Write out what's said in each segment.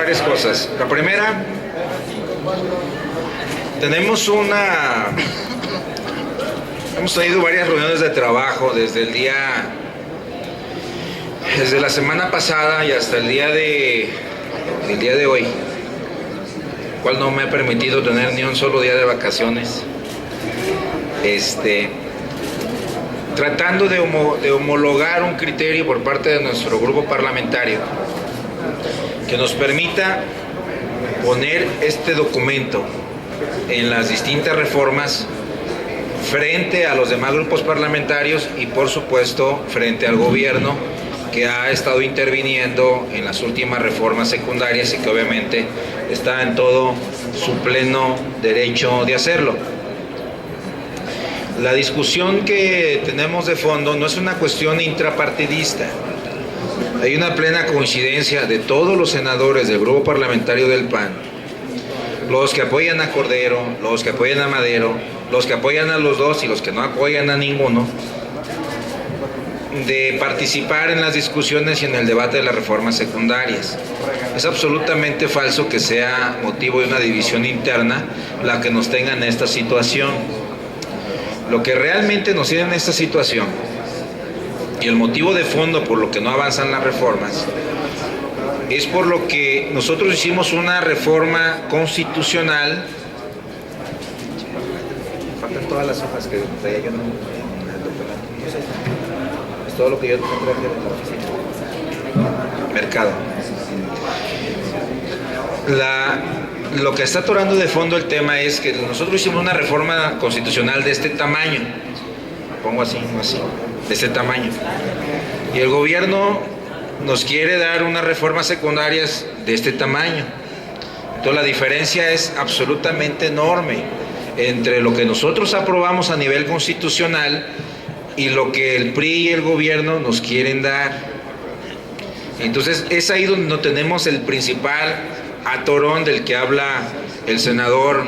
varias cosas. La primera, hemos tenido varias reuniones de trabajo desde la semana pasada y hasta el día de hoy, cual no me ha permitido tener ni un solo día de vacaciones. Tratando de homologar un criterio por parte de nuestro grupo parlamentario que nos permita poner este documento en las distintas reformas frente a los demás grupos parlamentarios y por supuesto frente al gobierno que ha estado interviniendo en las últimas reformas secundarias y que obviamente está en todo su pleno derecho de hacerlo. La discusión que tenemos de fondo no es una cuestión intrapartidista. Hay una plena coincidencia de todos los senadores del grupo parlamentario del PAN, los que apoyan a Cordero, los que apoyan a Madero, los que apoyan a los dos y los que no apoyan a ninguno, de participar en las discusiones y en el debate de las reformas secundarias. Es absolutamente falso que sea motivo de una división interna la que nos tenga en esta situación. Lo que realmente nos tiene en esta situación y el motivo de fondo por lo que no avanzan las reformas es por lo que nosotros hicimos una reforma constitucional. Faltan todas las hojas que traía yo en el documento. Es todo lo que yo traje en la oficina. Mercado. Lo que está atorando de fondo el tema es que nosotros hicimos una reforma constitucional de este tamaño, pongo así, no así, de este tamaño, y el gobierno nos quiere dar unas reformas secundarias de este tamaño. Entonces la diferencia es absolutamente enorme entre lo que nosotros aprobamos a nivel constitucional y lo que el PRI y el gobierno nos quieren dar. Entonces es ahí donde no tenemos el principal atorón del que habla el senador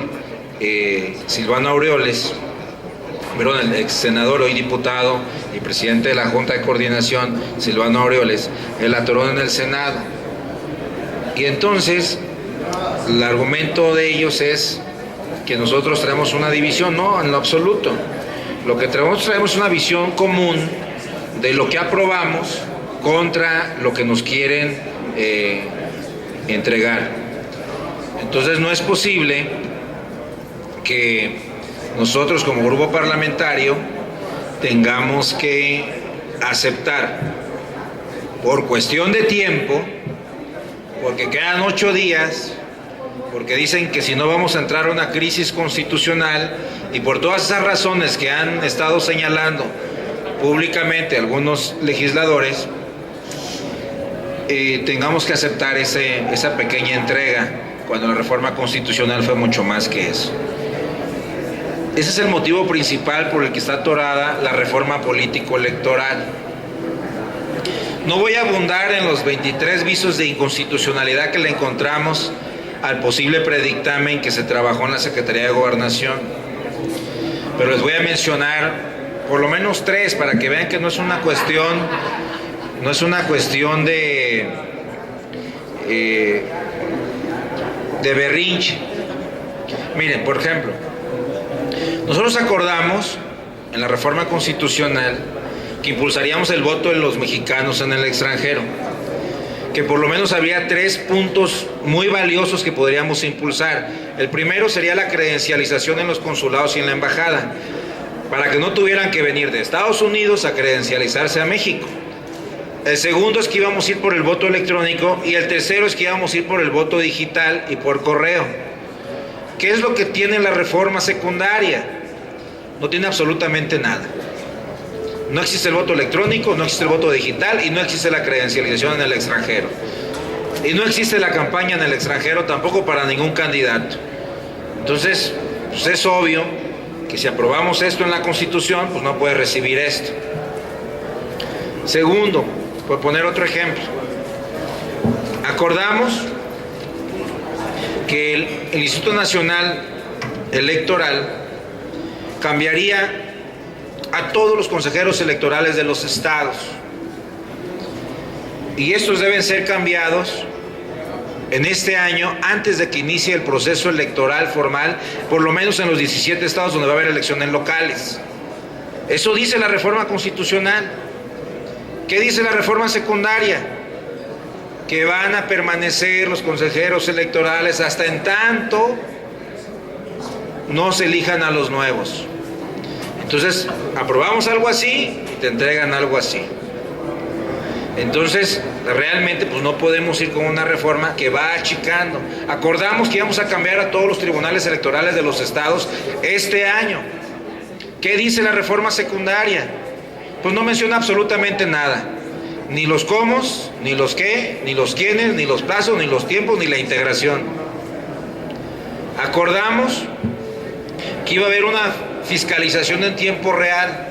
Silvano Aureoles, el ex senador, hoy diputado y presidente de la Junta de Coordinación, Silvano Aureoles, el atorón en el Senado. Y entonces el argumento de ellos es que nosotros traemos una división. No, en lo absoluto. Lo que traemos es una visión común de lo que aprobamos contra lo que nos quieren entregar. Entonces no es posible que nosotros como grupo parlamentario tengamos que aceptar por cuestión de tiempo, porque quedan 8 días, porque dicen que si no vamos a entrar a una crisis constitucional y por todas esas razones que han estado señalando públicamente algunos legisladores, tengamos que aceptar esa pequeña entrega, cuando la reforma constitucional fue mucho más que eso. Ese es el motivo principal por el que está atorada la reforma político-electoral. No voy a abundar en los 23 visos de inconstitucionalidad que le encontramos al posible predictamen que se trabajó en la Secretaría de Gobernación, pero les voy a mencionar por lo menos 3 para que vean que no es una cuestión de berrinche. Miren, por ejemplo, nosotros acordamos en la reforma constitucional que impulsaríamos el voto de los mexicanos en el extranjero, que por lo menos habría 3 puntos muy valiosos que podríamos impulsar. El primero sería la credencialización en los consulados y en la embajada, para que no tuvieran que venir de Estados Unidos a credencializarse a México. El segundo es que íbamos a ir por el voto electrónico y el tercero es que íbamos a ir por el voto digital y por correo. ¿Qué es lo que tiene la reforma secundaria? No tiene absolutamente nada. No existe el voto electrónico, no existe el voto digital y no existe la credencialización en el extranjero. Y no existe la campaña en el extranjero tampoco para ningún candidato. Entonces, pues es obvio que si aprobamos esto en la Constitución, pues no puede recibir esto. Segundo, por poner otro ejemplo, acordamos que el Instituto Nacional Electoral cambiaría a todos los consejeros electorales de los estados, y estos deben ser cambiados en este año, antes de que inicie el proceso electoral formal, por lo menos en los 17 estados donde va a haber elecciones locales. Eso dice la reforma constitucional. ¿Qué dice la reforma secundaria? Que van a permanecer los consejeros electorales hasta en tanto no se elijan a los nuevos. Entonces, aprobamos algo así y te entregan algo así. Entonces, realmente pues no podemos ir con una reforma que va achicando. Acordamos que íbamos a cambiar a todos los tribunales electorales de los estados este año. ¿Qué dice la reforma secundaria? Pues no menciona absolutamente nada. Ni los cómo, ni los qué, ni los quiénes, ni los plazos, ni los tiempos, ni la integración. Acordamos que iba a haber una fiscalización en tiempo real.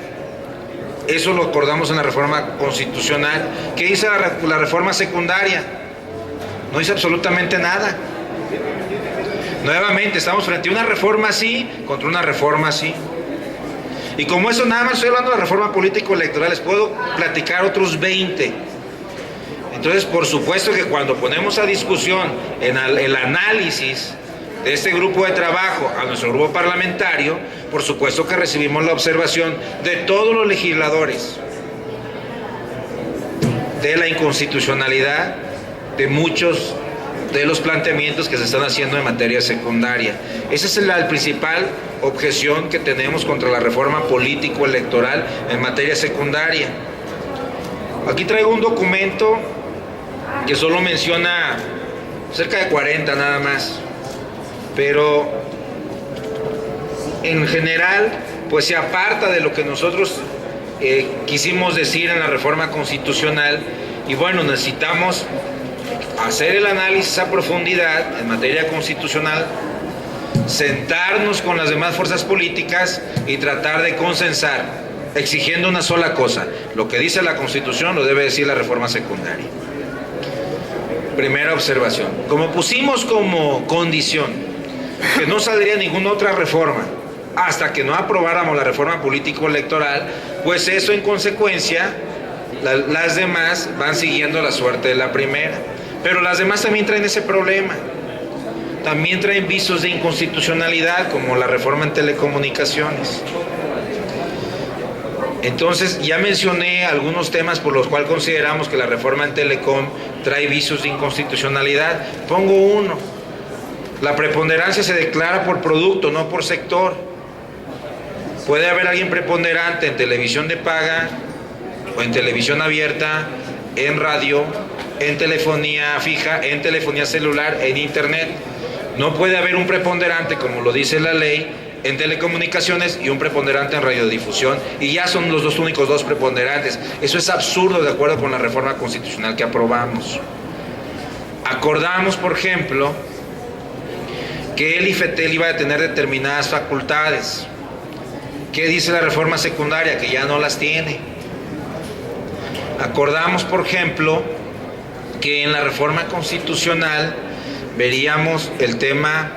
Eso lo acordamos en la reforma constitucional. ¿Qué dice la reforma secundaria? No dice absolutamente nada. Nuevamente, estamos frente a una reforma así contra una reforma así. Y como eso nada más estoy hablando de la reforma político-electoral, les puedo platicar otros 20. Entonces, por supuesto que cuando ponemos a discusión en el análisis de este grupo de trabajo a nuestro grupo parlamentario, por supuesto que recibimos la observación de todos los legisladores de la inconstitucionalidad de muchos de los planteamientos que se están haciendo en materia secundaria. Esa es la principal objeción que tenemos contra la reforma político-electoral en materia secundaria. Aquí traigo un documento que solo menciona cerca de 40 nada más, pero en general pues se aparta de lo que nosotros quisimos decir en la reforma constitucional. Y bueno, necesitamos hacer el análisis a profundidad en materia constitucional, sentarnos con las demás fuerzas políticas y tratar de consensar, exigiendo una sola cosa: lo que dice la Constitución lo debe decir la reforma secundaria. Primera observación: como pusimos como condición que no saldría ninguna otra reforma hasta que no aprobáramos la reforma político-electoral, pues eso en consecuencia, las demás van siguiendo la suerte de la primera. Pero las demás también traen ese problema. También traen visos de inconstitucionalidad, como la reforma en telecomunicaciones. Entonces, ya mencioné algunos temas por los cuales consideramos que la reforma en Telecom trae visos de inconstitucionalidad. Pongo uno: la preponderancia se declara por producto, no por sector. Puede haber alguien preponderante en televisión de paga, o en televisión abierta, en radio, en telefonía fija, en telefonía celular, en internet. No puede haber un preponderante, como lo dice la ley, en telecomunicaciones y un preponderante en radiodifusión, y ya son los únicos dos preponderantes. Eso es absurdo de acuerdo con la reforma constitucional que aprobamos. Acordamos, por ejemplo, que el IFETEL iba a tener determinadas facultades. ¿Qué dice la reforma secundaria? Que ya no las tiene. Acordamos, por ejemplo, que en la reforma constitucional veríamos el tema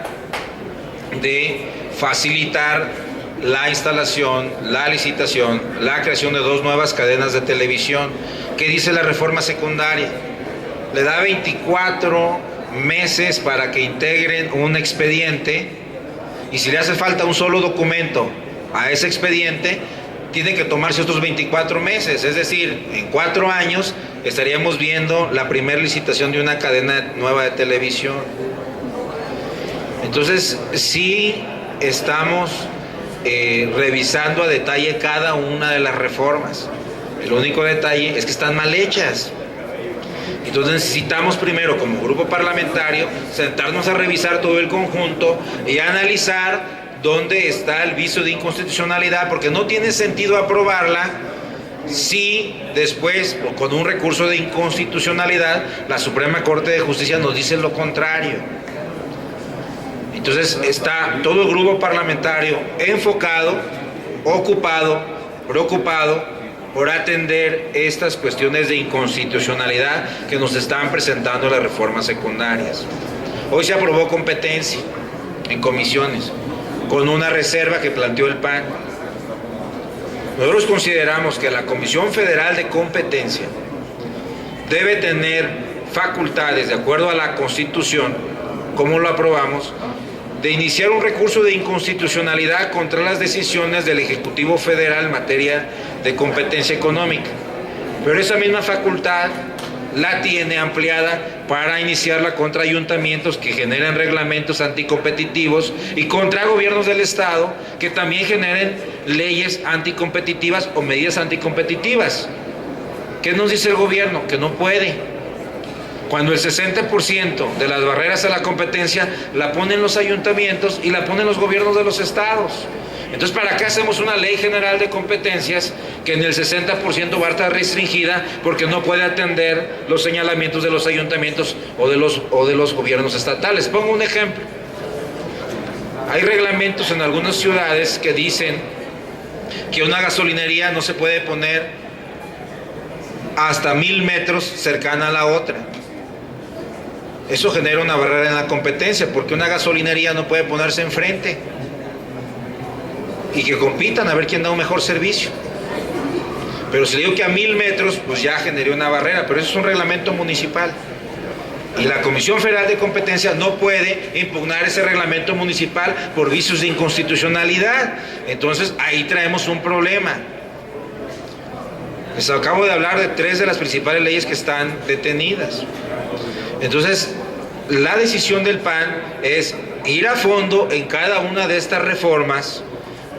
de facilitar la instalación, la licitación, la creación de 2 nuevas cadenas de televisión. ¿Qué dice la reforma secundaria? Le da 24 meses para que integren un expediente, y si le hace falta un solo documento a ese expediente, tiene que tomarse otros 24 meses, es decir, en 4 años estaríamos viendo la primera licitación de una cadena nueva de televisión. Entonces, sí estamos revisando a detalle cada una de las reformas. El único detalle es que están mal hechas. Entonces necesitamos primero, como grupo parlamentario, sentarnos a revisar todo el conjunto y analizar dónde está el vicio de inconstitucionalidad, porque no tiene sentido aprobarla si después, con un recurso de inconstitucionalidad, la Suprema Corte de Justicia nos dice lo contrario. Entonces está todo el grupo parlamentario enfocado, ocupado, preocupado por atender estas cuestiones de inconstitucionalidad que nos están presentando las reformas secundarias. Hoy se aprobó competencia en comisiones, con una reserva que planteó el PAN. Nosotros consideramos que la Comisión Federal de Competencia debe tener facultades, de acuerdo a la Constitución, como lo aprobamos, de iniciar un recurso de inconstitucionalidad contra las decisiones del Ejecutivo Federal en materia de competencia económica. Pero esa misma facultad la tiene ampliada para iniciarla contra ayuntamientos que generan reglamentos anticompetitivos y contra gobiernos del Estado que también generen leyes anticompetitivas o medidas anticompetitivas. ¿Qué nos dice el gobierno? Que no puede. Cuando el 60% de las barreras a la competencia la ponen los ayuntamientos y la ponen los gobiernos de los estados. Entonces, ¿para qué hacemos una ley general de competencias que en el 60% va a estar restringida porque no puede atender los señalamientos de los ayuntamientos o de los gobiernos estatales? Pongo un ejemplo. Hay reglamentos en algunas ciudades que dicen que una gasolinería no se puede poner hasta 1000 metros cercana a la otra. Eso genera una barrera en la competencia porque una gasolinería no puede ponerse enfrente y que compitan a ver quién da un mejor servicio. Pero si le digo que a 1000 metros, pues ya generó una barrera, pero eso es un reglamento municipal. Y la Comisión Federal de Competencia no puede impugnar ese reglamento municipal por vicios de inconstitucionalidad. Entonces ahí traemos un problema. Les acabo de hablar de 3 de las principales leyes que están detenidas. Entonces, la decisión del PAN es ir a fondo en cada una de estas reformas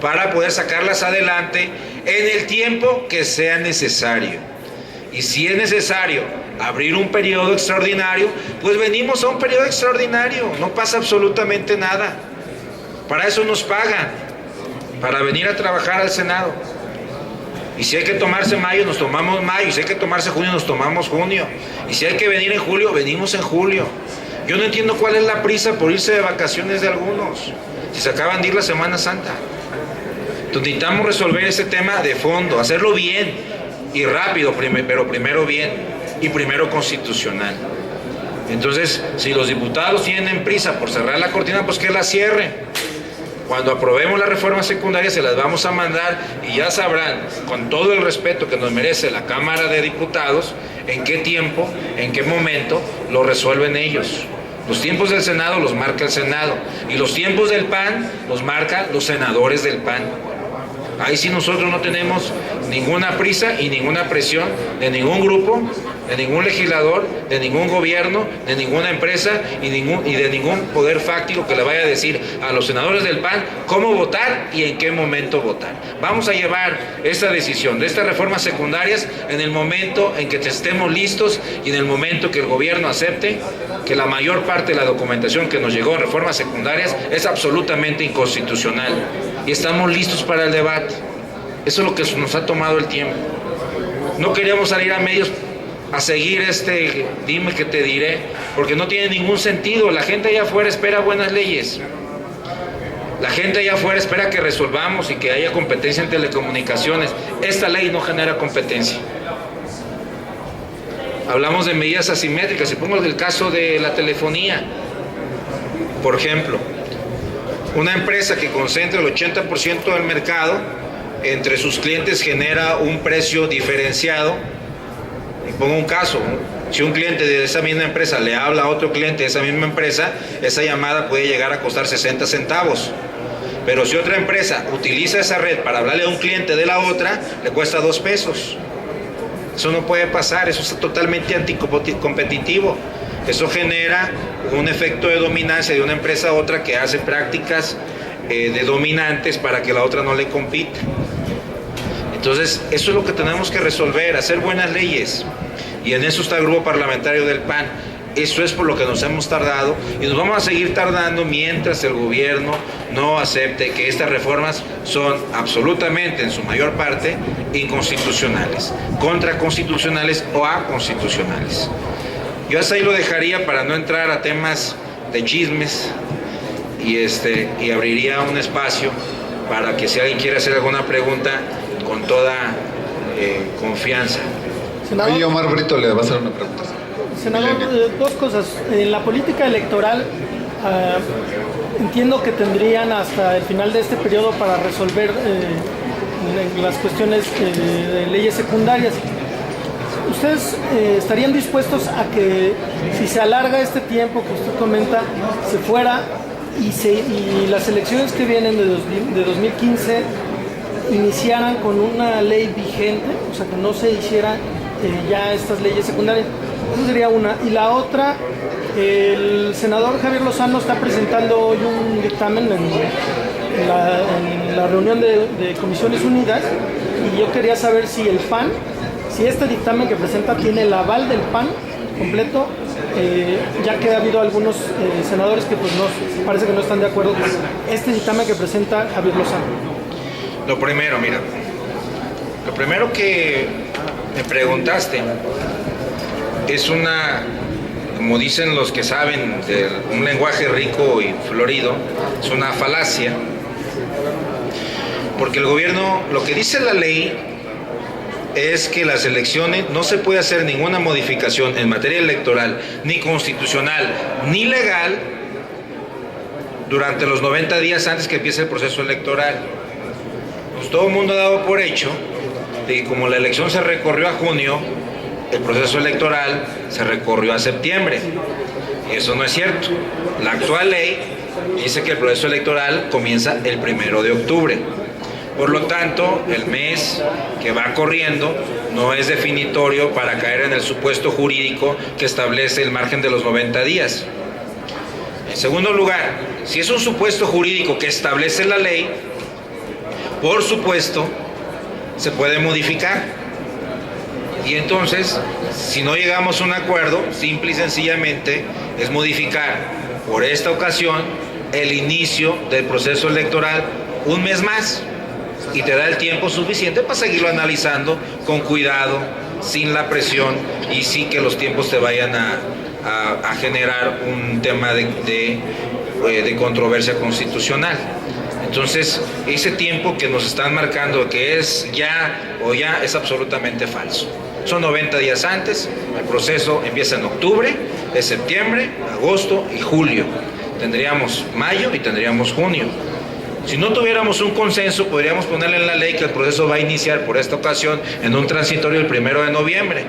para poder sacarlas adelante en el tiempo que sea necesario. Y si es necesario abrir un periodo extraordinario, pues venimos a un periodo extraordinario, no pasa absolutamente nada. Para eso nos pagan, para venir a trabajar al Senado. Y si hay que tomarse mayo, nos tomamos mayo. Y si hay que tomarse junio, nos tomamos junio. Y si hay que venir en julio, venimos en julio. Yo no entiendo cuál es la prisa por irse de vacaciones de algunos, si se acaban de ir la Semana Santa. Entonces necesitamos resolver ese tema de fondo, hacerlo bien y rápido, pero primero bien y primero constitucional. Entonces, si los diputados tienen prisa por cerrar la cortina, pues que la cierren. Cuando aprobemos la reforma secundaria se las vamos a mandar y ya sabrán, con todo el respeto que nos merece la Cámara de Diputados, en qué tiempo, en qué momento lo resuelven ellos. Los tiempos del Senado los marca el Senado y los tiempos del PAN los marcan los senadores del PAN. Ahí sí nosotros no tenemos ninguna prisa y ninguna presión de ningún grupo, de ningún legislador, de ningún gobierno, de ninguna empresa y de ningún poder fáctico que le vaya a decir a los senadores del PAN cómo votar y en qué momento votar. Vamos a llevar esta decisión de estas reformas secundarias en el momento en que estemos listos y en el momento que el gobierno acepte que la mayor parte de la documentación que nos llegó en reformas secundarias es absolutamente inconstitucional y estamos listos para el debate. Eso es lo que nos ha tomado el tiempo. No queríamos salir a medios a seguir dime que te diré, porque no tiene ningún sentido. La gente allá afuera espera buenas leyes. La gente allá afuera espera que resolvamos y que haya competencia en telecomunicaciones. Esta ley no genera competencia. Hablamos de medidas asimétricas. Si pongo el caso de la telefonía, por ejemplo, una empresa que concentra el 80% del mercado, entre sus clientes genera un precio diferenciado. Y pongo un caso, si un cliente de esa misma empresa le habla a otro cliente de esa misma empresa, esa llamada puede llegar a costar 60 centavos. Pero si otra empresa utiliza esa red para hablarle a un cliente de la otra, le cuesta 2 pesos. Eso no puede pasar, eso es totalmente anticompetitivo. Eso genera un efecto de dominancia de una empresa a otra que hace prácticas de dominantes para que la otra no le compita. Entonces, eso es lo que tenemos que resolver, hacer buenas leyes. Y en eso está el grupo parlamentario del PAN. Eso es por lo que nos hemos tardado y nos vamos a seguir tardando mientras el gobierno no acepte que estas reformas son absolutamente, en su mayor parte, inconstitucionales, contraconstitucionales o aconstitucionales. Yo hasta ahí lo dejaría para no entrar a temas de chismes y abriría un espacio para que si alguien quiere hacer alguna pregunta, con toda confianza. Senador, Ahí Omar Brito le va a hacer una pregunta. Senador, 2 cosas. En la política electoral, entiendo que tendrían hasta el final de este periodo para resolver las cuestiones de leyes secundarias. ¿Ustedes estarían dispuestos a que, si se alarga este tiempo que usted comenta, se fuera y las elecciones que vienen de 2015 iniciaran con una ley vigente? O sea, que no se hicieran ya estas leyes secundarias. Esa sería una. Y la otra, el senador Javier Lozano está presentando hoy un dictamen en la reunión de Comisiones Unidas, y yo quería saber si el PAN, si este dictamen que presenta tiene el aval del PAN completo, ya que ha habido algunos senadores que pues parece que no están de acuerdo con este dictamen que presenta Javier Lozano. Lo primero que me preguntaste es como dicen los que saben de un lenguaje rico y florido, es una falacia, porque el gobierno, lo que dice la ley es que las elecciones no se puede hacer ninguna modificación en materia electoral, ni constitucional, ni legal, durante los 90 días antes que empiece el proceso electoral. Pues todo el mundo ha dado por hecho de que como la elección se recorrió a junio, el proceso electoral se recorrió a septiembre. Y eso no es cierto. La actual ley dice que el proceso electoral comienza el 1 de octubre. Por lo tanto, el mes que va corriendo no es definitorio para caer en el supuesto jurídico que establece el margen de los 90 días. En segundo lugar, si es un supuesto jurídico que establece la ley, por supuesto, se puede modificar. Y entonces, si no llegamos a un acuerdo, simple y sencillamente es modificar por esta ocasión el inicio del proceso electoral un mes más, y te da el tiempo suficiente para seguirlo analizando con cuidado, sin la presión y sin que los tiempos te vayan a generar un tema de controversia constitucional. Entonces, ese tiempo que nos están marcando que es ya es absolutamente falso. Son 90 días antes, el proceso empieza en octubre, es septiembre, agosto y julio. Tendríamos mayo y tendríamos junio. Si no tuviéramos un consenso, podríamos ponerle en la ley que el proceso va a iniciar por esta ocasión en un transitorio el 1 de noviembre.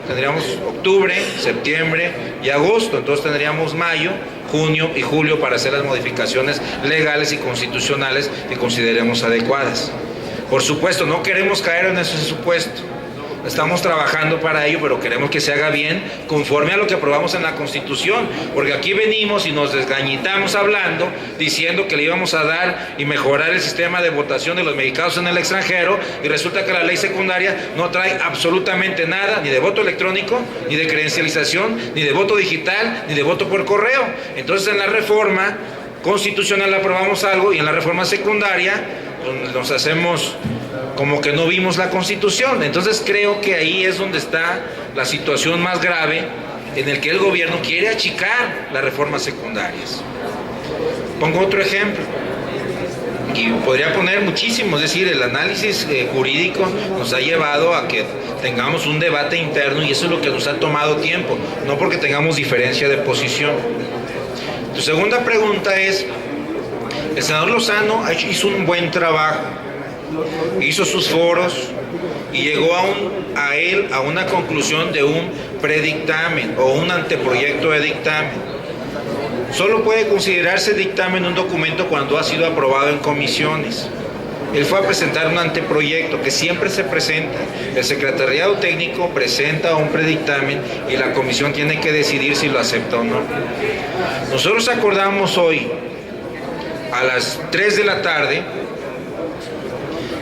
Tendríamos octubre, septiembre y agosto. Entonces tendríamos mayo, junio y julio para hacer las modificaciones legales y constitucionales que consideremos adecuadas. Por supuesto, no queremos caer en ese supuesto. Estamos trabajando para ello, pero queremos que se haga bien conforme a lo que aprobamos en la Constitución, porque aquí venimos y nos desgañitamos hablando, diciendo que le íbamos a dar y mejorar el sistema de votación de los mexicanos en el extranjero, y resulta que la ley secundaria no trae absolutamente nada, ni de voto electrónico, ni de credencialización, ni de voto digital, ni de voto por correo. Entonces en la reforma constitucional aprobamos algo, y en la reforma secundaria pues, nos hacemos como que no vimos la Constitución. Entonces creo que ahí es donde está la situación más grave, en el que el gobierno quiere achicar las reformas secundarias. Pongo otro ejemplo, y podría poner muchísimo, es decir, el análisis jurídico nos ha llevado a que tengamos un debate interno, y eso es lo que nos ha tomado tiempo, no porque tengamos diferencia de posición. Tu segunda pregunta es, el senador Lozano hizo un buen trabajo, hizo sus foros y llegó a una conclusión de un predictamen o un anteproyecto de dictamen. Solo puede considerarse dictamen un documento cuando ha sido aprobado en comisiones. Él fue a presentar un anteproyecto que siempre se presenta. El secretariado técnico presenta un predictamen y la comisión tiene que decidir si lo acepta o no. Nosotros acordamos hoy a las 3 de la tarde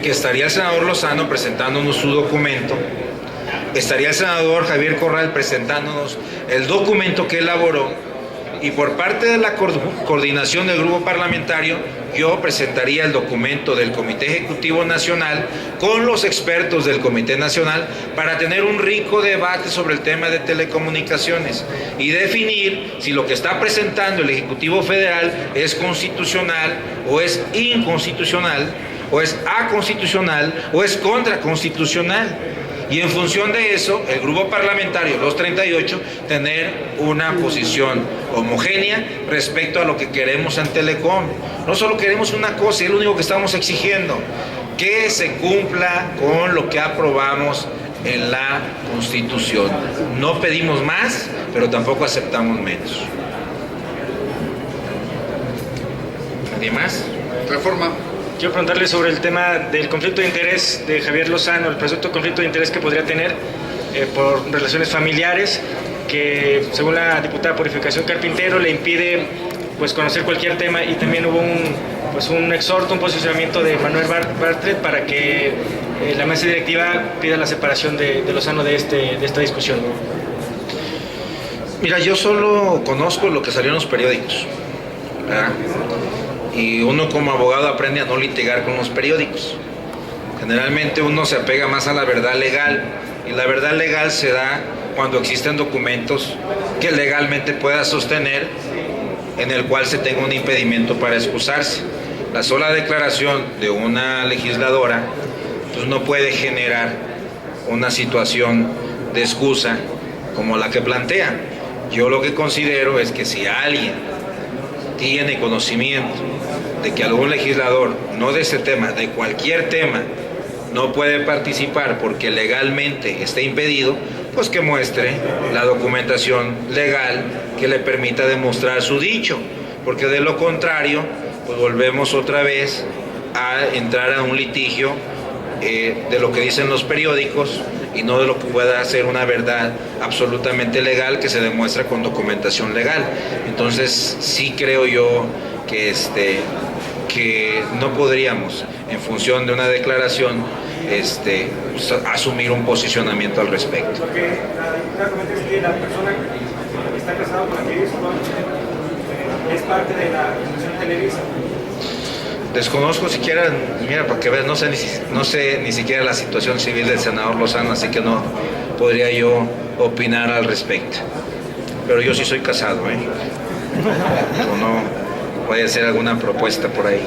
que estaría el senador Lozano presentándonos su documento, estaría el senador Javier Corral presentándonos el documento que elaboró, y por parte de la coordinación del grupo parlamentario yo presentaría el documento del Comité Ejecutivo Nacional con los expertos del Comité Nacional para tener un rico debate sobre el tema de telecomunicaciones y definir si lo que está presentando el Ejecutivo Federal es constitucional o es inconstitucional, o es aconstitucional o es contraconstitucional. Y en función de eso, el grupo parlamentario, los 38, tener una posición homogénea respecto a lo que queremos en Telecom. No solo queremos una cosa, es lo único que estamos exigiendo, que se cumpla con lo que aprobamos en la Constitución. No pedimos más, pero tampoco aceptamos menos. ¿Nadie más? Reforma. Quiero preguntarle sobre el tema del conflicto de interés de Javier Lozano, el presunto conflicto de interés que podría tener por relaciones familiares, que según la diputada Purificación Carpintero le impide pues conocer cualquier tema, y también hubo un exhorto, un posicionamiento de Manuel Bartlett para que la mesa directiva pida la separación de Lozano de esta discusión. Mira, yo solo conozco lo que salió en los periódicos, ¿verdad? Y uno como abogado aprende a no litigar con los periódicos. Generalmente uno se apega más a la verdad legal, y la verdad legal se da cuando existen documentos que legalmente pueda sostener en el cual se tenga un impedimento para excusarse. La sola declaración de una legisladora pues no puede generar una situación de excusa como la que plantea. Yo lo que considero es que si alguien tiene conocimiento de que algún legislador, no de este tema, de cualquier tema, no puede participar porque legalmente está impedido, pues que muestre la documentación legal que le permita demostrar su dicho, porque de lo contrario, pues volvemos otra vez a entrar a un litigio de lo que dicen los periódicos y no de lo que pueda ser una verdad absolutamente legal que se demuestra con documentación legal. Entonces sí creo yo que no podríamos, en función de una declaración, asumir un posicionamiento al respecto. Porque la diputada comenta que la persona que está casada con la que es parte de la Fundación Televisa. Desconozco siquiera, mira, para que veas, no sé ni siquiera la situación civil del senador Lozano, así que no podría yo opinar al respecto. Pero yo sí soy casado, ¿eh? O no, puede hacer alguna propuesta por ahí.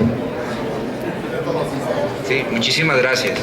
Sí, muchísimas gracias.